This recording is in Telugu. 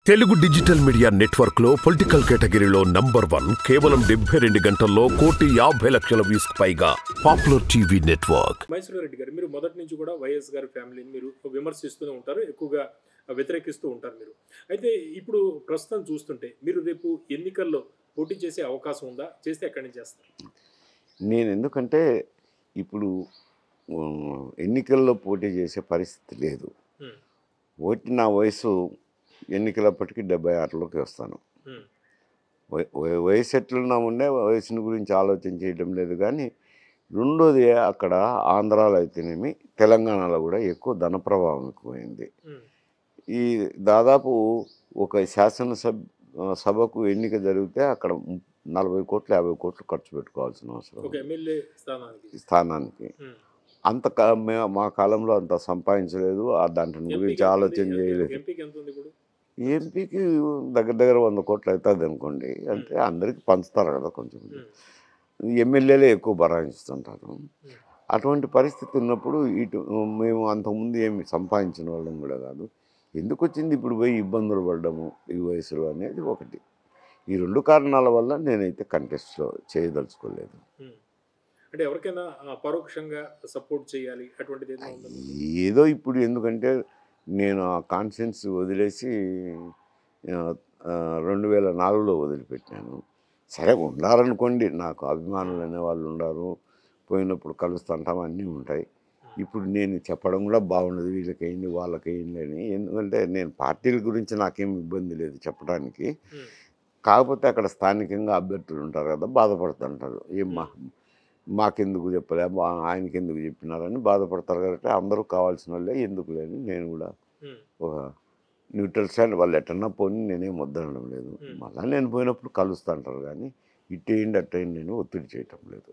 తెలుగు డిజిటల్ మీడియా నెట్వర్క్ లో పొలిటికల్ కేటగిరీలో #1 కేవలం 72 గంటల్లో 1,50,00,000 వ్యూస్ పైగా popular TV network. Mysore Reddy గారు, మీరు మొదటి నుంచి కూడా వైఎస్ గారి ఫ్యామిలీని మీరు విమర్శిస్తూనే ఉంటారు, ఎక్కువగా వ్యతిరేకిస్తూ ఉంటారు మీరు. అయితే ఇప్పుడు ప్రస్తుతం చూస్తుంటే మీరు రేపు ఎన్నికల్లో పోటీ చేసే అవకాశం ఉందా? చేస్తే ఎక్కడి నుంచి చేస్తారు? నేను ఎందుకంటే ఇప్పుడు ఎన్నికల్లో పోటీ చేసే పరిస్థితి లేదు. నా వయసు ఎన్నికలప్పటికీ 76లోకి వస్తాను. వయసు ఎట్లున్నా ఉండే వయసుని గురించి ఆలోచన చేయడం లేదు. కానీ రెండోది, అక్కడ ఆంధ్రాలో అయితేనేమి తెలంగాణలో కూడా ఎక్కువ ధన ప్రభావం ఎక్కువైంది. ఈ దాదాపు ఒక సభకు ఎన్నిక జరిగితే అక్కడ 40 కోట్లు 50 కోట్లు ఖర్చు పెట్టుకోవాల్సిన అవసరం స్థానానికి. అంత మా కాలంలో అంత సంపాదించలేదు, దాంట్లో గురించి ఆలోచన చేయలేదు. ఎంపీకి దగ్గర 100 కోట్లు అవుతుంది అనుకోండి. అంటే అందరికీ పంచుతారు కదా, కొంచెం ఎమ్మెల్యేలే ఎక్కువ బరాయిస్తుంటారు. అటువంటి పరిస్థితి ఉన్నప్పుడు మేము అంతకుముందు ఏమి సంపాదించిన వాళ్ళం కూడా కాదు. ఎందుకు వచ్చింది ఇప్పుడు పోయి ఇబ్బందులు పడ్డము ఈ వయసులో అనేది ఒకటి. ఈ 2 కారణాల వల్ల నేనైతే కంటెస్ట్లో చేయదలుచుకోలేదు. అంటే ఎవరికైనా పరోక్షంగా సపోర్ట్ చేయాలి అటువంటిది ఏదో ఇప్పుడు, ఎందుకంటే నేను ఆ కాన్ఫిడెన్స్ వదిలేసి 2004లో వదిలిపెట్టాను. సరే ఉండాలనుకోండి, నాకు అభిమానులు అనేవాళ్ళు ఉన్నారు, పోయినప్పుడు కలుస్తుంటాం, అన్నీ ఉంటాయి. ఇప్పుడు నేను చెప్పడం కూడా బాగుండదు, వీళ్ళకేంటి వాళ్ళకేంటి అని. ఎందుకంటే నేను పార్టీల గురించి నాకేం ఇబ్బంది లేదు చెప్పడానికి. కాకపోతే అక్కడ స్థానికంగా అభ్యర్థులు ఉంటారు కదా, బాధపడుతుంటారు. మాకెందుకు చెప్పలే, ఆయనకి ఎందుకు చెప్పినారని బాధపడతారు. కాబట్టి అందరూ కావాల్సిన వాళ్ళే, ఎందుకు లేని నేను కూడా ఒక న్యూట్రల్ స్టాండ్. వాళ్ళు ఎట్టన్నా పోని నేనేం వద్దనడం లేదు. మళ్ళీ నేను పోయినప్పుడు కలుస్తుంటారు, కానీ ఇట్టేయండి అట్టేయండి నేను ఒత్తిడి చేయటం లేదు.